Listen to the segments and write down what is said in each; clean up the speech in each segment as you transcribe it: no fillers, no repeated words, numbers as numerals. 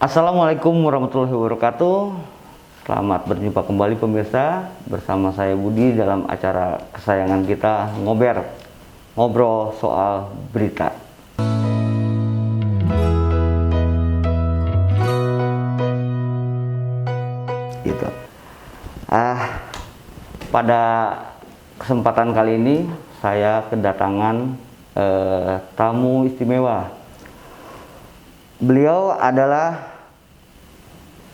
Assalamualaikum warahmatullahi wabarakatuh. Selamat berjumpa kembali pemirsa, bersama saya Budi dalam acara kesayangan kita, Ngobrol Soal Berita. Gitu. Pada kesempatan kali ini saya kedatangan tamu istimewa. Beliau adalah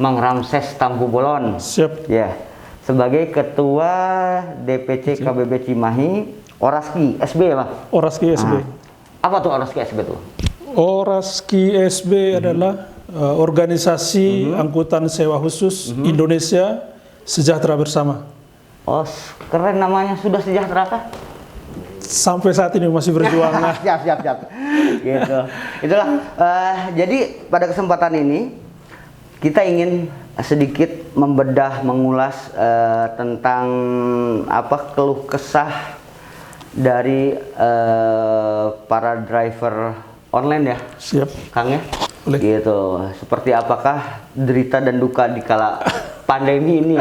Mang Ramses Tampu Bolon. Siap. Ya, sebagai Ketua DPC KBB Cimahi, Oraski SB ya, Pak? Oraski SB. Apa tuh Oraski SB tuh? Oraski SB adalah organisasi angkutan sewa khusus Indonesia Sejahtera Bersama. Oh, keren namanya. Sudah sejahtera kah? Sampai saat ini masih berjuang. Siap. Gitu. Itulah. Jadi pada kesempatan ini kita ingin sedikit membedah, mengulas tentang keluh kesah dari para driver online ya. Siap. Kang ya. Boleh. Gitu. Seperti apakah derita dan duka di kala pandemi ini?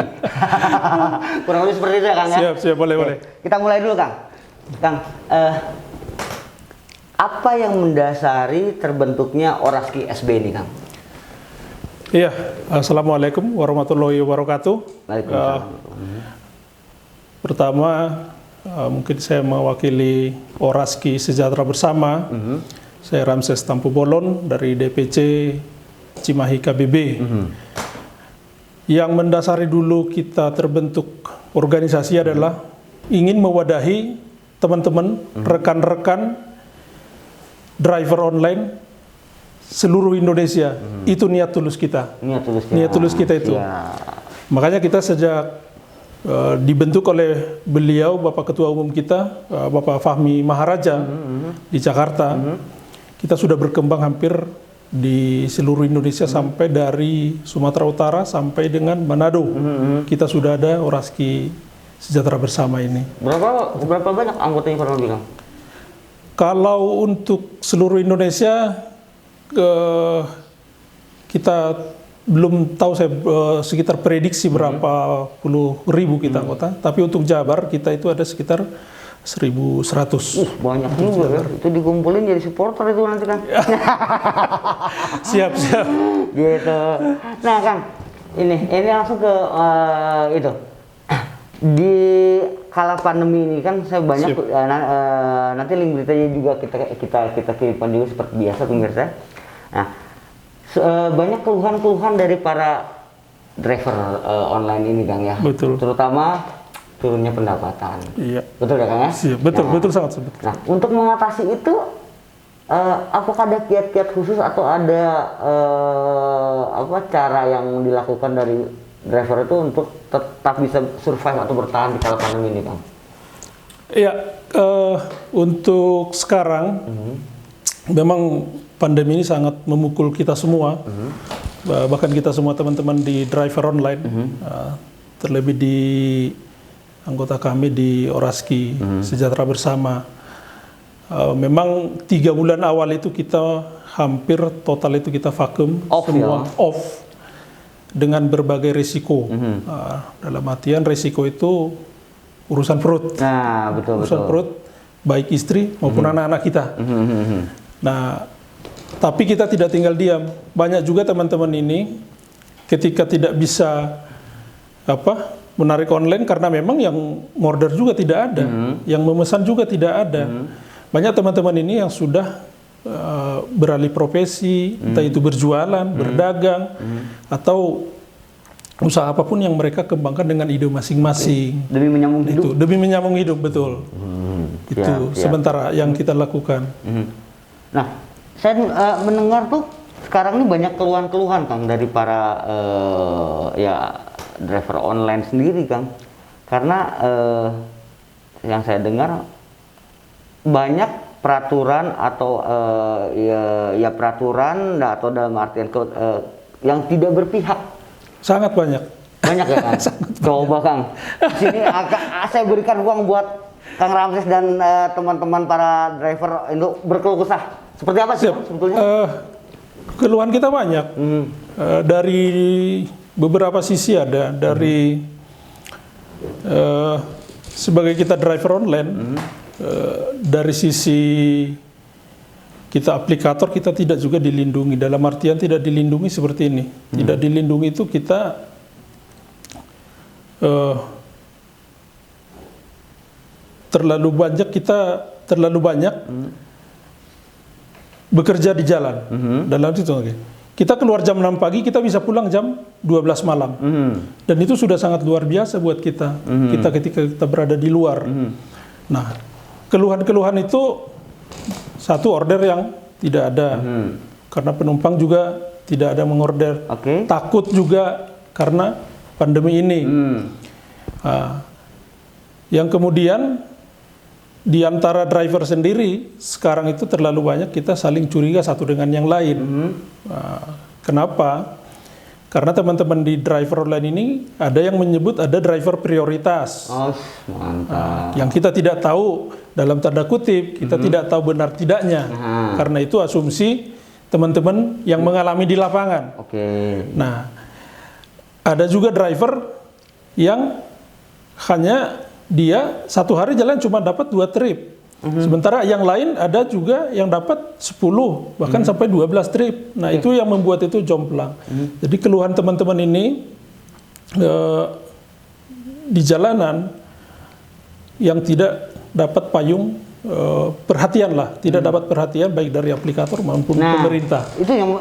Kurang lebih seperti itu ya, Kang ya. Siap, boleh. Kita mulai dulu, Kang. Apa yang mendasari terbentuknya Oraski SB ini, Kang? Iya, Assalamualaikum warahmatullahi wabarakatuh. Waalaikumsalam. Pertama, mungkin saya mewakili Oraski Sejahtera Bersama. Saya Ramses Tampu Bolon dari DPC Cimahi KBB. Yang mendasari dulu kita terbentuk organisasi adalah ingin mewadahi teman-teman, rekan-rekan driver online seluruh Indonesia. Itu niat tulus kita. Niat tulus kita itu. Ya. Makanya kita sejak dibentuk oleh beliau, Bapak Ketua Umum kita, Bapak Fahmi Maharaja di Jakarta, kita sudah berkembang hampir di seluruh Indonesia sampai dari Sumatera Utara sampai dengan Manado. Kita sudah ada Oraski Sejahtera Bersama ini. Berapa banyak anggotanya kurang lebih, Kang? Kalau untuk seluruh Indonesia kita belum tahu, saya sekitar prediksi berapa puluh ribu kita anggota, tapi untuk Jabar kita itu ada sekitar 1.100. Banyak juga ya. Itu dikumpulin jadi supporter itu nanti, Kang. Siap. Gitu. Nah, Kang, ini langsung ke itu. Di kala pandemi ini kan saya banyak nanti link beritanya juga kita kirimkan juga seperti biasa pemirsa. Nah, banyak keluhan-keluhan dari para driver online ini, Kang ya. Betul. Terutama turunnya pendapatan. Iya. Betul ya, Kang ya? Siap. Betul sangat betul. Nah, untuk mengatasi itu apakah ada kiat-kiat khusus atau ada cara yang dilakukan dari driver itu untuk tetap bisa survive atau bertahan di kala pandemi ini, Kang? Iya, untuk sekarang memang pandemi ini sangat memukul kita semua, bahkan kita semua teman-teman di driver online, terlebih di anggota kami di Oraski Sejahtera Bersama. Memang 3 bulan awal itu kita hampir total itu kita vakum, semua off. Dengan berbagai risiko. Dalam artian risiko itu urusan perut. Nah, betul. Perut, baik istri maupun anak-anak kita. Nah, tapi kita tidak tinggal diam. Banyak juga teman-teman ini ketika tidak bisa menarik online karena memang yang order juga tidak ada, yang memesan juga tidak ada. Banyak teman-teman ini yang sudah beralih profesi, entah itu berjualan, berdagang, atau usaha apapun yang mereka kembangkan dengan ide masing-masing. Demi menyambung hidup. Demi menyambung hidup, betul. Itu sementara yang kita lakukan. Nah, saya mendengar tuh sekarang ini banyak keluhan-keluhan, Kang, dari para driver online sendiri, Kang. Karena yang saya dengar banyak peraturan atau peraturan atau dalam artian yang tidak berpihak. Sangat banyak. Banyak ya Kang? Coba Kang. Sini saya berikan ruang buat Kang Ramses dan teman-teman para driver untuk berkeluh kesah. Seperti apa sih Kang, sebetulnya? Keluhan kita banyak. Dari beberapa sisi ada. Dari sebagai kita driver online, dari sisi kita aplikator, kita tidak juga dilindungi. Dalam artian tidak dilindungi seperti ini. Tidak dilindungi itu kita terlalu banyak bekerja di jalan. Dalam itu kita keluar jam 6 pagi, kita bisa pulang jam 12 malam. Dan itu sudah sangat luar biasa buat kita. Kita ketika kita berada di luar. Nah, keluhan-keluhan itu satu, order yang tidak ada. Karena penumpang juga tidak ada mengorder. Takut juga karena pandemi ini. Yang kemudian di antara driver sendiri sekarang itu terlalu banyak kita saling curiga satu dengan yang lain. Kenapa? Karena teman-teman di driver online ini ada yang menyebut ada driver prioritas. Mantap. Yang kita tidak tahu dalam tanda kutip, kita tidak tahu benar tidaknya. Karena itu asumsi teman-teman yang mengalami di lapangan. Nah, ada juga driver yang hanya dia satu hari jalan cuma dapat 2 trip. Sementara yang lain ada juga yang dapat 10 bahkan sampai 12 trip. Nah, itu yang membuat itu jomplang. Jadi keluhan teman-teman ini di jalanan yang tidak dapat payung perhatian lah, tidak dapat perhatian baik dari aplikator maupun pemerintah. Itu yang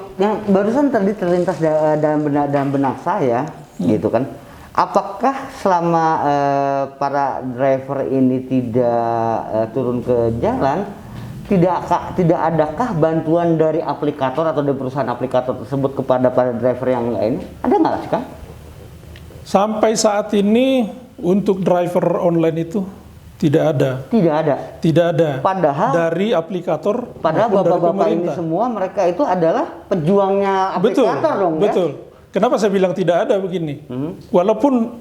barusan tadi terlintas dalam benak saya, gitu kan. Apakah selama para driver ini tidak turun ke jalan, tidak adakah bantuan dari aplikator atau dari perusahaan aplikator tersebut kepada para driver yang lain? Ada nggak sih Kang? Sampai saat ini untuk driver online itu tidak ada. Tidak ada. Padahal dari aplikator. Padahal bapak-bapak ini semua mereka itu adalah pejuangnya aplikator dong ya? Betul. Kenapa saya bilang tidak ada begini? Walaupun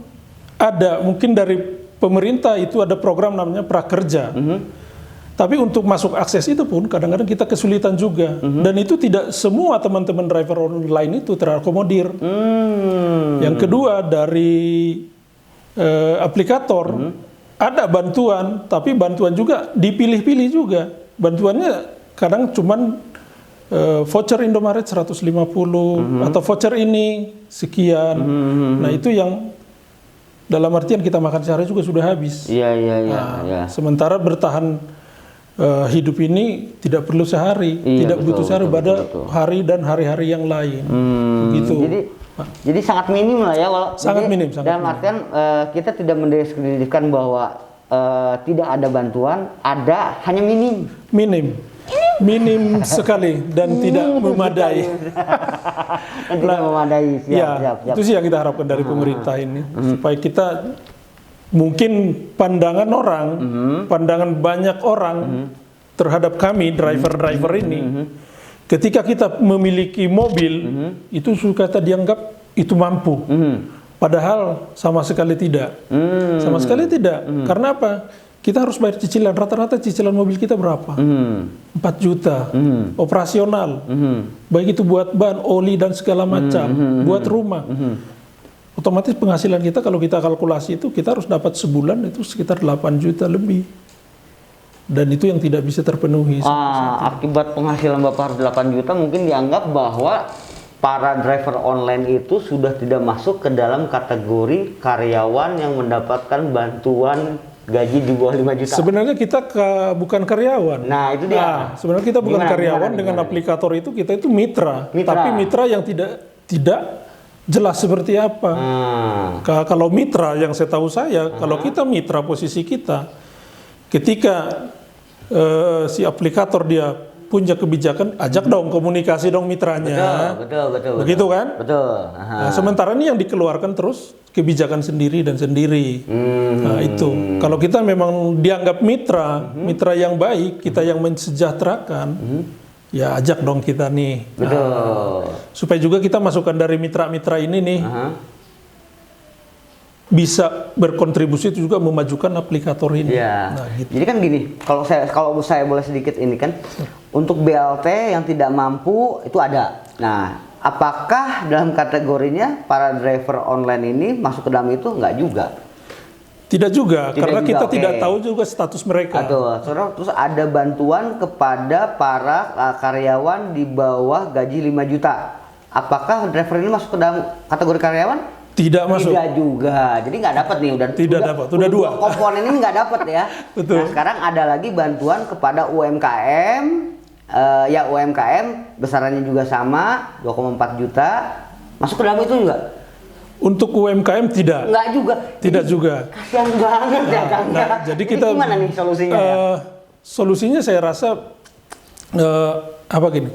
ada, mungkin dari pemerintah itu ada program namanya prakerja. Tapi untuk masuk akses itu pun kadang-kadang kita kesulitan juga. Dan itu tidak semua teman-teman driver online itu terakomodir. Yang kedua, dari aplikator ada bantuan, tapi bantuan juga dipilih-pilih juga. Bantuannya kadang cuman voucher Indomaret 150 atau voucher ini sekian. Nah, itu yang dalam artian kita makan sehari juga sudah habis. Sementara bertahan hidup ini tidak perlu sehari, tidak butuh sehari, pada hari dan hari-hari yang lain. Gitu. Jadi sangat minim lah ya. Sangat minim. Dalam artian kita tidak mendiskreditkan bahwa tidak ada bantuan, hanya minim sekali dan tidak memadai. Tidak memadai. Siap. Itu sih yang kita harapkan dari pemerintah ini, supaya kita mungkin pandangan banyak orang terhadap kami driver-driver ini, ketika kita memiliki mobil itu suka dianggap itu mampu. Padahal sama sekali tidak. Karena apa? Kita harus bayar cicilan, rata-rata cicilan mobil kita berapa? 4 juta, operasional, baik itu buat ban, oli dan segala macam, buat rumah. Otomatis penghasilan kita kalau kita kalkulasi itu kita harus dapat sebulan itu sekitar 8 juta lebih. Dan itu yang tidak bisa terpenuhi. Akibat penghasilan Bapak harus 8 juta, mungkin dianggap bahwa para driver online itu sudah tidak masuk ke dalam kategori karyawan yang mendapatkan bantuan gaji di bawah 5 juta. Sebenarnya kita bukan karyawan. Nah, itu dia. Sebenarnya kita bukan karyawan. Dengan aplikator itu kita itu mitra. Tapi mitra yang tidak jelas seperti apa. Kalau mitra yang saya tahu kalau kita mitra, posisi kita ketika si aplikator dia punya kebijakan, ajak dong, komunikasi dong mitranya. Betul. Begitu kan? Betul. Nah, sementara ini yang dikeluarkan terus kebijakan sendiri. Nah, itu. Kalau kita memang dianggap mitra yang baik, kita yang mensejahterakan, ya ajak dong kita nih. Betul. Supaya juga kita masukkan dari mitra-mitra ini nih. bisa berkontribusi itu juga memajukan aplikator ini. Ya. Nah, gitu. Jadi kan gini, kalau saya boleh sedikit ini kan, untuk BLT yang tidak mampu itu ada. Nah, apakah dalam kategorinya para driver online ini masuk ke dalam itu? Nggak juga. Tidak juga, karena juga, kita oke. tidak tahu juga status mereka. Terus ada bantuan kepada para karyawan di bawah gaji 5 juta. Apakah driver ini masuk ke dalam kategori karyawan? Tidak masuk. Tidak juga. Jadi nggak dapat nih, Tidak dapat. Udah dua. Komponen ini nggak dapat ya. Betul. Nah, sekarang ada lagi bantuan kepada UMKM. Ya UMKM besarannya juga sama 2,4 juta. Masuk ke dalam itu juga? Untuk UMKM tidak. Enggak juga. Tidak juga. Kasihan banget ya Kang. Nah, jadi Ini kita gimana nih solusinya ya? Solusinya saya rasa apa gini.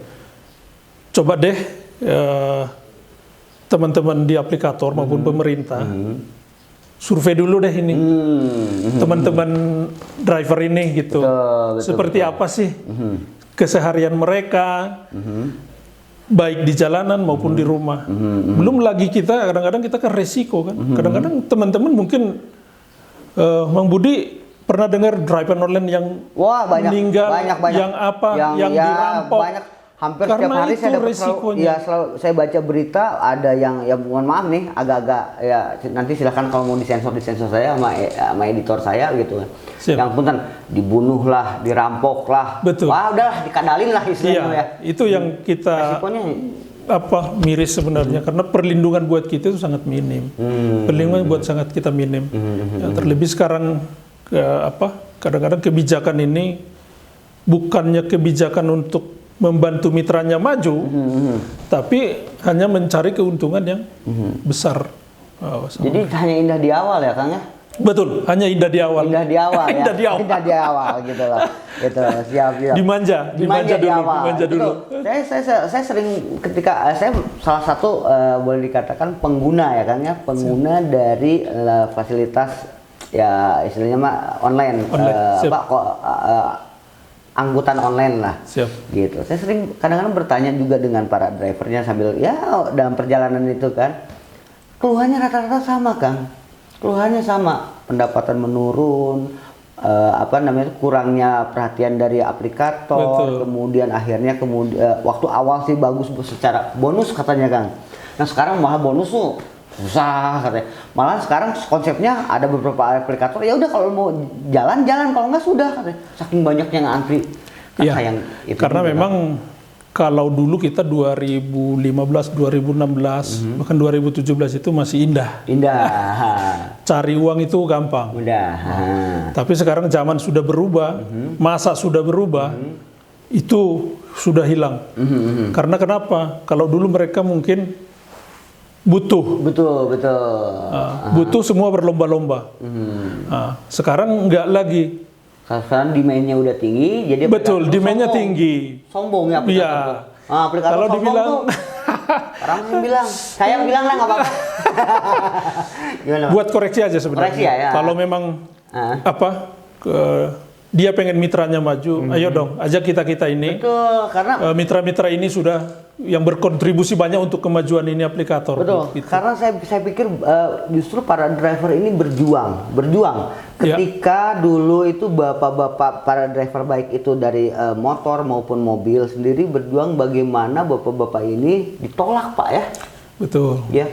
Coba deh teman-teman di aplikator maupun pemerintah survei dulu deh ini. Teman-teman driver ini gitu. Betul, Seperti apa sih keseharian mereka? Baik di jalanan maupun di rumah. Belum lagi kita kadang-kadang kita kan resiko kan. Kadang-kadang teman-teman mungkin Mang Budi pernah dengar driver online yang meninggal, yang apa, yang dirampok. Banyak, hampir Karena setiap hari itu saya dapat resikonya. selalu saya baca berita ada yang ya mohon maaf nih agak-agak ya nanti silahkan kalau mau disensor saya sama editor saya gitu kan. Siap. Yang punten dibunuh lah, dirampok lah. Betul. Wah udahlah dikadalin lah istilahnya ya. Itu yang kita Resikonya miris sebenarnya karena perlindungan buat kita itu sangat minim. Perlindungan buat sangat kita minim. Ya, terlebih sekarang kadang-kadang kebijakan ini bukannya kebijakan untuk membantu mitranya maju, tapi hanya mencari keuntungan yang besar. jadi hanya indah di awal ya Kang ya. Betul, hanya indah di awal. Indah di awal ya. Indah di awal. Indah di awal gitu lah. Gitu. Siap. Dimanja di dulu, awal. dimanja dulu. Saya sering ketika saya salah satu boleh dikatakan pengguna ya Kang ya, pengguna dari fasilitas ya istilahnya mah online. Angkutan online lah. Siap. Gitu. Saya sering kadang-kadang bertanya juga dengan para drivernya sambil ya dalam perjalanan itu kan. Keluhannya rata-rata sama Kang. Keluhannya sama, pendapatan menurun, kurangnya perhatian dari aplikator. Betul. Kemudian akhirnya waktu awal sih bagus secara bonus katanya Kang. Nah sekarang malah bonus tuh susah katanya. Malah sekarang konsepnya ada beberapa aplikator ya udah kalau mau jalan kalau nggak sudah katanya. Saking banyaknya yang antri. Iya. Karena juga, memang kalau dulu kita 2015, 2016, bahkan 2017 itu masih indah. Cari uang itu gampang. Tapi sekarang zaman sudah berubah, masa sudah berubah, itu sudah hilang. Karena kenapa? Kalau dulu mereka mungkin butuh. Betul. Butuh semua berlomba-lomba. Sekarang enggak lagi. Sekarang demand-nya udah tinggi, jadi betul, demand-nya tinggi. Sombong ya aplikator. Iya. Aplikator kalau sombong dibilang tuh. Orang bilang, saya bilang lah nggak apa-apa. Gimana, Pak? Buat koreksi aja sebenarnya. Koreksi ya. Kalau memang dia pengen mitranya maju, ayo dong, ajak kita ini. Betul, karena mitra-mitra ini sudah yang berkontribusi banyak untuk kemajuan ini aplikator. Betul, gitu. Karena saya pikir justru para driver ini berjuang. Ketika dulu itu bapak-bapak para driver baik itu dari motor maupun mobil sendiri berjuang bagaimana bapak-bapak ini ditolak Pak ya. Betul. Ya,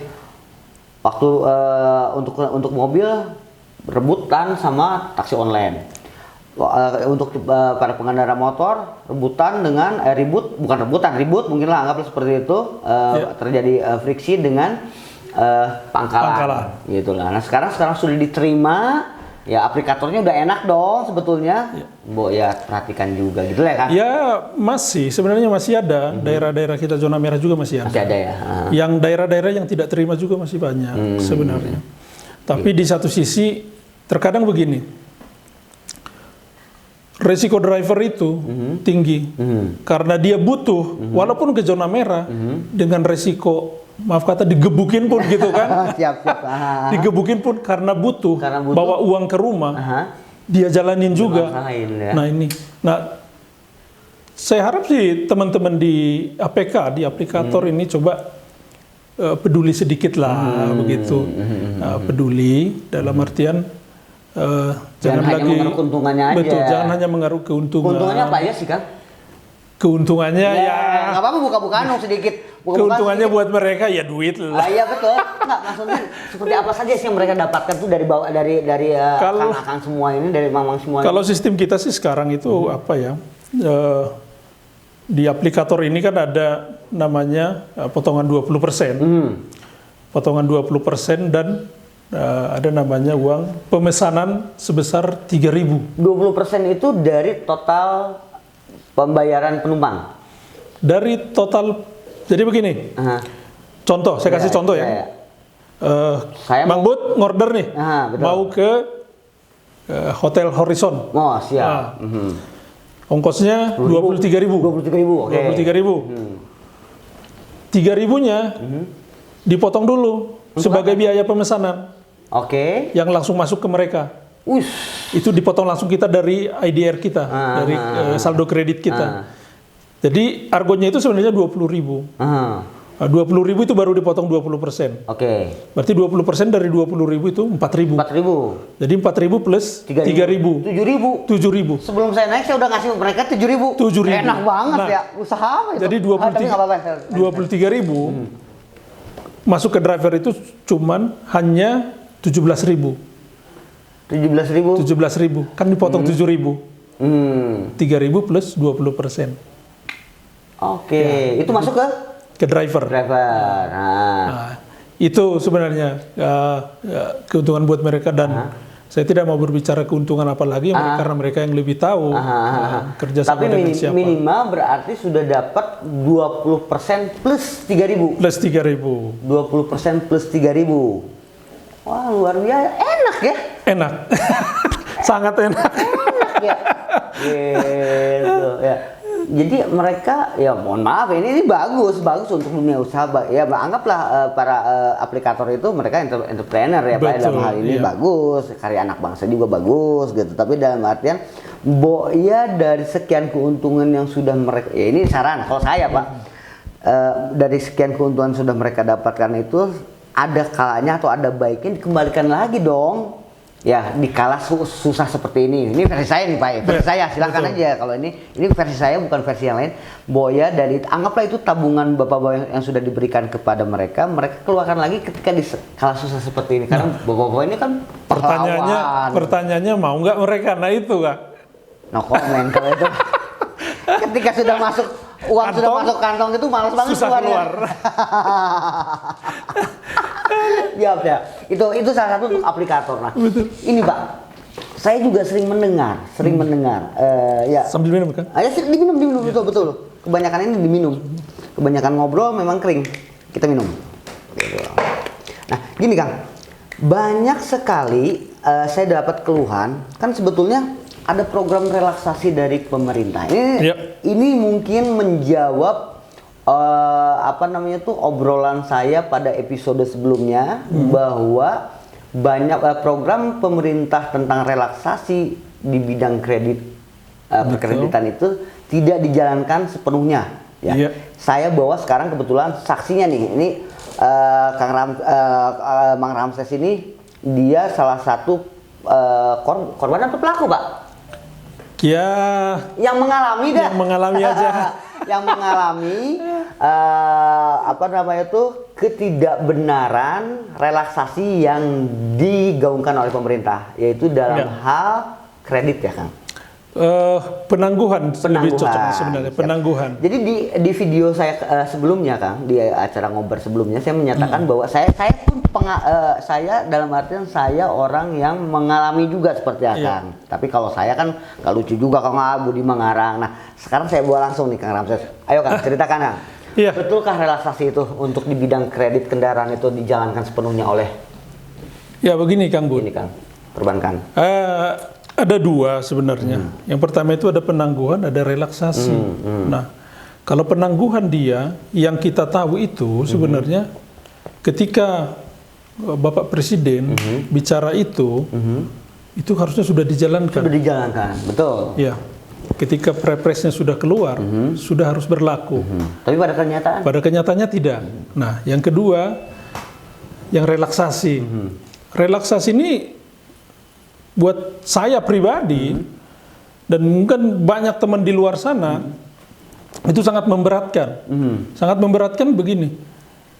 waktu untuk mobil rebutan sama taksi online. Untuk para pengendara motor rebutan dengan ribut mungkin lah anggaplah seperti itu terjadi friksi dengan pangkalan gitulah. Nah sekarang sudah diterima ya aplikatornya udah enak dong sebetulnya. Ya perhatikan juga gitu lah kan. Ya sebenarnya masih ada daerah-daerah kita zona merah juga masih ada ya. Yang daerah-daerah yang tidak terima juga masih banyak sebenarnya. Tapi di satu sisi terkadang begini. Resiko driver itu tinggi karena dia butuh walaupun ke zona merah dengan resiko maaf kata digebukin pun gitu kan. Siap. Digebukin pun karena butuh bawa uang ke rumah. Dia jalanin juga. Nah saya harap sih teman-teman di APK di aplikator ini coba peduli sedikit lah begitu. Peduli dalam artian jangan hanya lagi mengeruk keuntungannya aja. Betul, jangan hanya mengeruk keuntungan. Keuntungannya apa aja sih, Kang? Keuntungannya ya nggak apa-apa, buka-bukaan dong sedikit. keuntungannya buat mereka ya duit lah. Iya betul. Nggak, maksudnya seperti apa saja sih yang mereka dapatkan tuh dari bawah dari akang semua ini, dari mamang semua. Kalau sistem kita sih sekarang itu apa ya? Di aplikator ini kan ada namanya potongan 20%. Potongan 20% dan ada namanya uang pemesanan sebesar 3.000. 20% itu dari total pembayaran penumpang. Dari total, jadi begini. Contoh, saya kasih contoh ya. Saya Mang Bud ngorder nih, betul. mau ke Hotel Horizon. Oh, siap. Ongkosnya 23.000. 23.000, oke. 23.000. 3.000-nya dipotong dulu sebagai biaya pemesanan. Oke. Yang langsung masuk ke mereka. Ush. Itu dipotong langsung kita dari IDR kita, dari saldo kredit kita. Jadi argonya itu sebenarnya 20.000. 20.000 itu baru dipotong 20%. Oke. Berarti 20% dari 20.000 itu 4.000. 4.000. Jadi 4.000 plus 3.000. 7.000. 7.000. Sebelum saya naik, saya udah ngasih mereka 7.000. 7.000. Enak banget Nah, ya, usaha apa itu? Jadi Tapi nggak apa-apa. 23.000 masuk ke driver itu cuman hanya 17.000. 17.000. 17.000 kan dipotong 7.000. 3.000 plus 20%. Oke, itu masuk Ke driver. driver. Nah, itu sebenarnya keuntungan buat mereka dan saya tidak mau berbicara keuntungan apa lagi karena mereka yang lebih tahu kerja sama Tapi dengan siapa. minimal berarti sudah dapat 20% plus 3.000. Plus 3.000. 20% plus 3.000. Wah, luar biasa. Enak ya? Enak. Sangat enak. Enak ya? Gitu ya. Jadi mereka, ya mohon maaf, ini bagus untuk dunia usaha. Ya anggaplah para aplikator itu mereka entrepreneur ya Pak, dalam hal ini bagus, karya anak bangsa juga bagus gitu. Tapi dalam artian, ya dari sekian keuntungan yang sudah mereka, ya ini saran kalau saya Pak, dari sekian keuntungan sudah mereka dapatkan itu, ada kalanya atau ada baiknya dikembalikan lagi dong. Ya, dikala susah seperti ini. Ini versi saya nih Pak. Versi saya, silakan aja. Kalau ini versi saya, bukan versi yang lain. Boya dari, anggaplah itu tabungan bapak-bapak yang sudah diberikan kepada mereka keluarkan lagi ketika di kala susah seperti ini. Karena bapak-bapak ini kan pertanyaannya mau nggak mereka? Nah itu Kak. No comment kalau itu. Ketika sudah masuk uang kantong, sudah masuk kantong itu malas banget keluar. Ya. Itu salah satu untuk aplikator. Nah, ini Pak, saya juga sering mendengar, ya. Sambil minum kan? Diminum betul. Kebanyakan ini diminum. Kebanyakan ngobrol memang kering. Kita minum. Nah, gini Kang, banyak sekali saya dapat keluhan. Kan sebetulnya ada program relaksasi dari pemerintah. Ini mungkin menjawab obrolan saya pada episode sebelumnya bahwa banyak program pemerintah tentang relaksasi di bidang kredit perkreditan itu tidak dijalankan sepenuhnya. Ya. Saya bawa sekarang kebetulan saksinya nih. Ini Mang Ramses ini dia salah satu korban atau pelaku Pak? Ya. Yang mengalami dah. Yang mengalami aja. Yang mengalami ketidakbenaran relaksasi yang digaungkan oleh pemerintah, yaitu dalam hal kredit ya Kang. Penangguhan lebih cocok sebenarnya, penangguhan. Jadi di video saya sebelumnya Kang, di acara ngobrol sebelumnya saya menyatakan bahwa saya pun saya dalam artian saya orang yang mengalami juga seperti Kang. Tapi kalau saya kan gak lucu juga kalau Budi mengarang. Nah, sekarang saya bawa langsung nih Kang Ramses. Ayo Kang, ceritakan Kang. Betulkah relaksasi itu untuk di bidang kredit kendaraan itu dijalankan sepenuhnya oleh? Ya begini Kang Bud. Ini Kang, perbankan. Ada dua sebenarnya. Yang pertama itu ada penangguhan, ada relaksasi. Nah, kalau penangguhan dia, yang kita tahu itu sebenarnya ketika Bapak Presiden bicara itu harusnya sudah dijalankan. Sudah dijalankan, betul. Ya. ketika Perpresnya sudah keluar, sudah harus berlaku. Tapi pada kenyataan? Pada kenyataannya tidak. Nah, yang kedua, yang relaksasi. Relaksasi ini buat saya pribadi, dan mungkin banyak teman di luar sana, itu sangat memberatkan. Sangat memberatkan begini,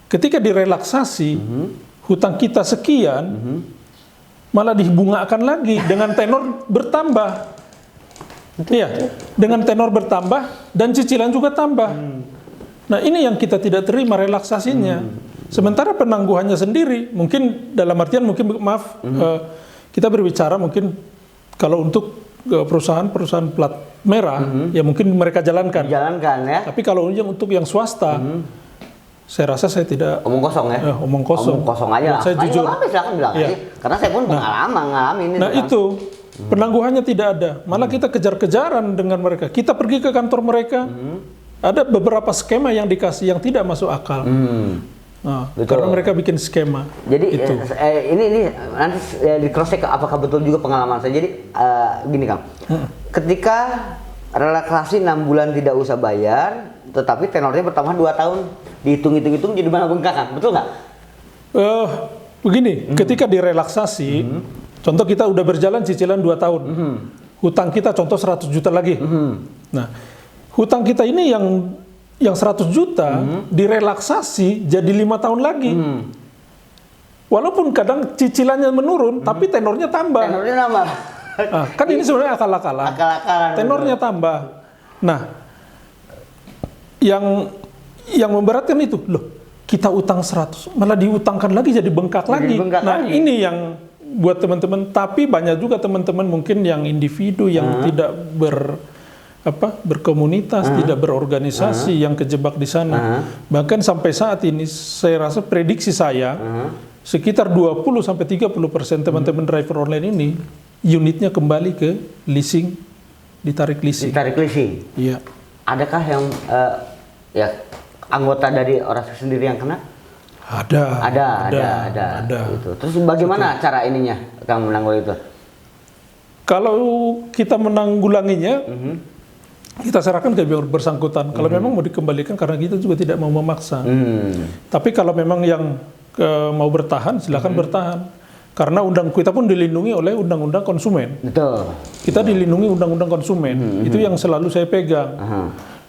ketika direlaksasi, hutang kita sekian, malah dibungakan lagi dengan tenor bertambah. Iya, dengan tenor bertambah dan cicilan juga tambah. Nah, ini yang kita tidak terima relaksasinya. Sementara penangguhannya sendiri, mungkin dalam artian kita berbicara mungkin kalau untuk perusahaan-perusahaan plat merah, ya mungkin mereka jalankan. Jalankan ya. Tapi kalau untuk yang swasta, saya rasa saya tidak omong kosong ya. Omong kosong. Omong kosong aja lah. Saya jujur. Silakan bilang aja. Karena saya pun mengalami ini. Nah itu penangguhannya tidak ada. Malah kita kejar-kejaran dengan mereka. Kita pergi ke kantor mereka. Ada beberapa skema yang dikasih yang tidak masuk akal. Nah, karena mereka bikin skema. Jadi itu. Ini nanti di cross check apakah betul juga pengalaman saya. Jadi gini Kang, ketika relaksasi 6 bulan tidak usah bayar, tetapi tenornya bertambah 2 tahun, dihitung-hitung jadi mana bengkakan, betul nggak? Begini, ketika direlaksasi, contoh kita udah berjalan cicilan 2 tahun, hutang kita contoh 100 juta lagi. Nah, hutang kita ini yang 100 juta direlaksasi jadi 5 tahun lagi. Walaupun kadang cicilannya menurun, tapi tenornya tambah. Tenornya nambah. Nah, kan ini sebenarnya akal-akalan. Akal-akalan. Tenornya tambah. Nah, yang memberatkan itu, loh, kita utang 100, malah diutangkan lagi jadi bengkak lagi. Nah, ini yang buat teman-teman, tapi banyak juga teman-teman mungkin yang individu yang tidak berkomunitas, tidak berorganisasi, yang kejebak di sana. Bahkan sampai saat ini saya rasa prediksi saya sekitar 20-30% teman-teman driver online ini unitnya kembali ke leasing, ditarik leasing. Ditarik leasing. Iya. Adakah yang anggota dari orang sendiri yang kena? Ada. Gitu. Terus bagaimana cara ininya Kang menanggulangi itu? Kalau kita menanggulanginya, kita serahkan ke pihak bersangkutan. Kalau memang mau dikembalikan, karena kita juga tidak mau memaksa. Tapi kalau memang yang mau bertahan, silakan bertahan. Karena kita pun dilindungi oleh undang-undang konsumen. Betul. Kita dilindungi undang-undang konsumen. Itu yang selalu saya pegang.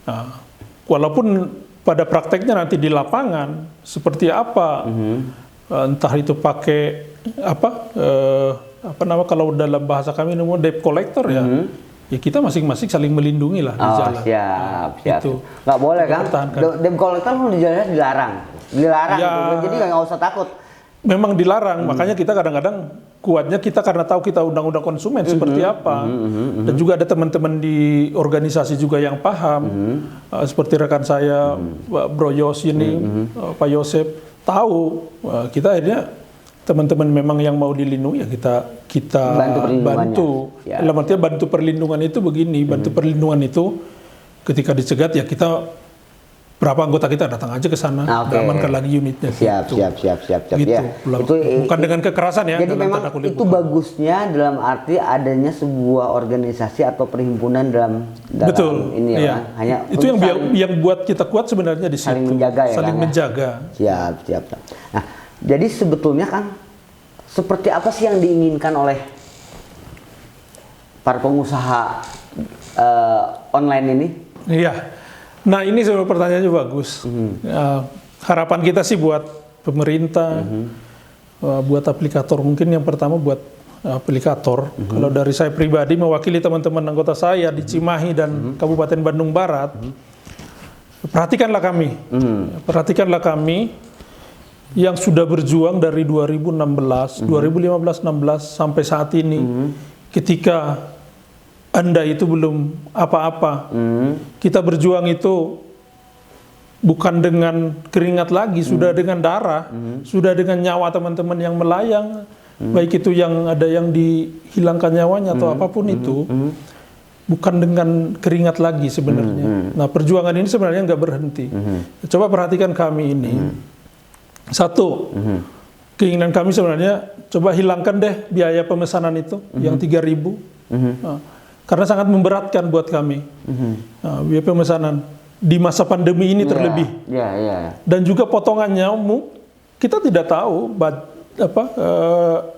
Nah, walaupun pada prakteknya nanti di lapangan seperti apa, entah itu pakai kalau dalam bahasa kami namanya debt collector ya. Ya kita masing-masing saling melindungi lah di jalan. Siap. Itu. Nggak boleh kan? Debt collector di jalan dilarang. Ya, jadi nggak usah takut. Memang dilarang, makanya kita kadang-kadang kuatnya kita karena tahu kita undang-undang konsumen seperti apa. Dan juga ada teman-teman di organisasi juga yang paham. Seperti rekan saya, Bro Yos ini, Pak Yosep, tahu kita akhirnya teman-teman memang yang mau dilindungi ya kita bantu. Ya. Dalam artinya bantu perlindungan itu begini, bantu perlindungan itu ketika dicegat ya kita berapa anggota kita datang aja ke sana, amankan lagi unitnya. Siap. Gitu. Ya. Bukan dengan kekerasan ya. Jadi memang itu bagusnya dalam arti adanya sebuah organisasi atau perhimpunan dalam betul. Ini ya. Hanya itu yang buat kita kuat sebenarnya di situ. Saling menjaga ya. Saling menjaga. Siap. Nah, jadi sebetulnya kan seperti apa sih yang diinginkan oleh para pengusaha online ini? Iya. Nah ini sebenarnya pertanyaannya bagus. Harapan kita sih buat pemerintah, buat aplikator, mungkin yang pertama buat aplikator. Kalau dari saya pribadi mewakili teman-teman anggota saya di Cimahi dan Kabupaten Bandung Barat, perhatikanlah kami yang sudah berjuang dari 2015, 2015-16 sampai saat ini, ketika Anda itu belum apa-apa. Kita berjuang itu bukan dengan keringat lagi, sudah dengan darah, sudah dengan nyawa teman-teman yang melayang, baik itu yang ada yang dihilangkan nyawanya atau apapun itu, bukan dengan keringat lagi sebenarnya. Nah perjuangan ini sebenarnya nggak berhenti. Coba perhatikan kami ini. Satu, keinginan kami sebenarnya coba hilangkan deh biaya pemesanan itu yang 3.000. Nah, karena sangat memberatkan buat kami. Biaya pemesanan di masa pandemi ini terlebih. Dan juga potongannya kita tidak tahu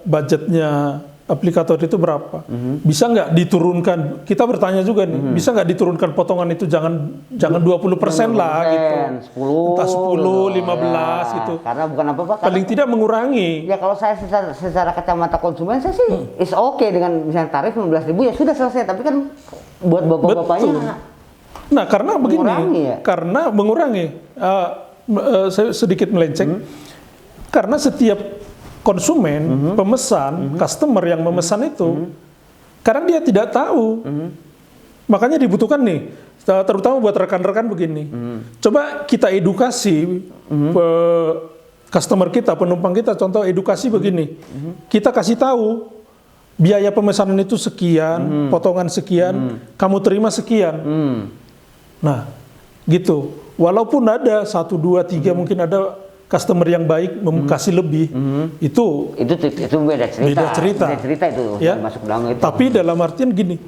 budgetnya aplikator itu berapa. Bisa nggak diturunkan? Kita bertanya juga nih, bisa nggak diturunkan potongan itu jangan 20% lah gitu. 10, entah 10, 15 gitu. Karena bukan apa-apa. Paling tidak mengurangi. Ya kalau saya secara kacamata konsumen saya sih is okay dengan misalnya tarif 15.000 ya sudah selesai. Tapi kan buat bapak-bapaknya. Nah karena begini, ya? Karena mengurangi. Saya sedikit melenceng. Karena setiap konsumen, pemesan, customer yang memesan itu, kadang dia tidak tahu. Makanya dibutuhkan nih, terutama buat rekan-rekan begini. Coba kita edukasi customer kita, penumpang kita, contoh edukasi begini. Kita kasih tahu, biaya pemesanan itu sekian, potongan sekian, kamu terima sekian. Nah, gitu. Walaupun ada 1, 2, 3 mungkin ada customer yang baik kasih lebih, itu beda cerita. Beda cerita itu ya? Masuk dalam itu. Tapi dalam artian gini,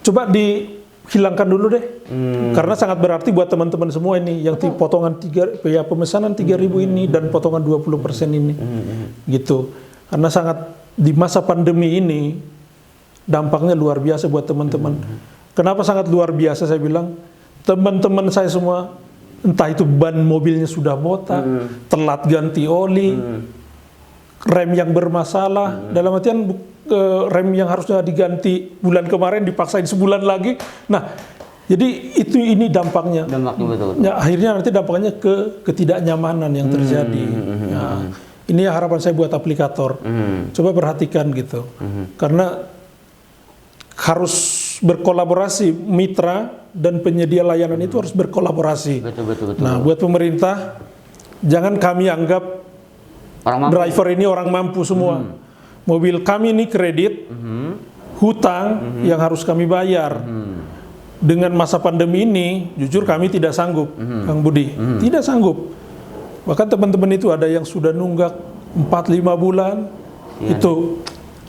coba dihilangkan dulu deh, karena sangat berarti buat teman-teman semua ini yang potongan ya pemesanan 3.000 ini dan potongan 20% ini, gitu. Karena sangat di masa pandemi ini dampaknya luar biasa buat teman-teman. Kenapa sangat luar biasa saya bilang? Teman-teman saya semua, entah itu ban mobilnya sudah botak, telat ganti oli, rem yang bermasalah, dalam artian rem yang harusnya diganti bulan kemarin dipaksain sebulan lagi. Nah, jadi ini dampaknya. Dampaknya betul. Ya, akhirnya nanti dampaknya ke ketidaknyamanan yang terjadi. Nah, ini harapan saya buat aplikator. Coba perhatikan gitu, karena harus berkolaborasi, mitra dan penyedia layanan itu harus berkolaborasi. Betul. Nah, buat pemerintah, jangan kami anggap driver ini orang mampu semua. Mobil kami ini kredit, hutang yang harus kami bayar. Dengan masa pandemi ini, jujur kami tidak sanggup, Kang Budi, tidak sanggup. Bahkan teman-teman itu ada yang sudah nunggak 4-5 bulan, itu.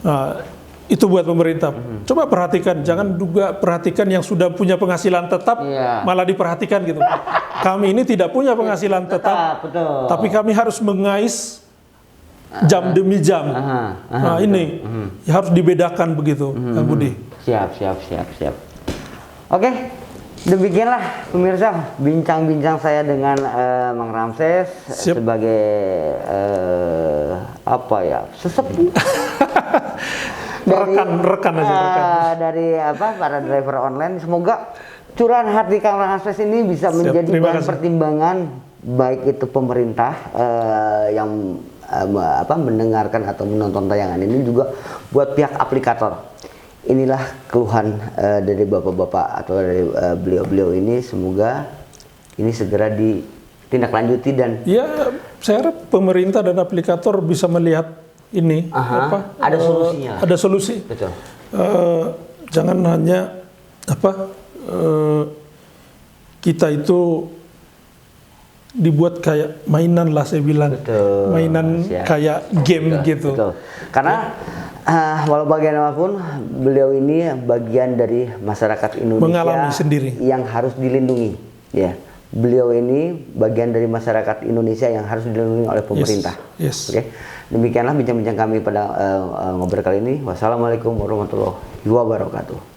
Nah, itu buat pemerintah. Coba perhatikan, jangan juga perhatikan yang sudah punya penghasilan tetap, malah diperhatikan gitu. Kami ini tidak punya penghasilan tetap, tapi kami harus mengais jam demi jam. Nah ini harus dibedakan begitu, Kang Budi. Siap. Oke, demikianlah pemirsa bincang-bincang saya dengan Mang Ramses sebagai sesepuh. Rekan dari para driver online. Semoga curahan hati Kang Ramses ini bisa menjadi bahan pertimbangan baik itu pemerintah yang mendengarkan atau menonton tayangan ini, juga buat pihak aplikator. Inilah keluhan dari bapak-bapak atau dari beliau-beliau ini. Semoga ini segera ditindaklanjuti dan saya harap pemerintah dan aplikator bisa melihat ini ada solusinya. Ada solusi. Betul. Jangan hanya kita itu dibuat kayak mainan lah, saya bilang. Betul. Mainan kayak game gitu. Betul. Karena walau bagaimanapun beliau ini bagian dari masyarakat Indonesia mengalami sendiri yang harus dilindungi. Ya. Beliau ini bagian dari masyarakat Indonesia yang harus dilindungi oleh pemerintah. Yes. Oke. Demikianlah bincang-bincang kami pada ngobrol kali ini. Wassalamualaikum warahmatullahi wabarakatuh.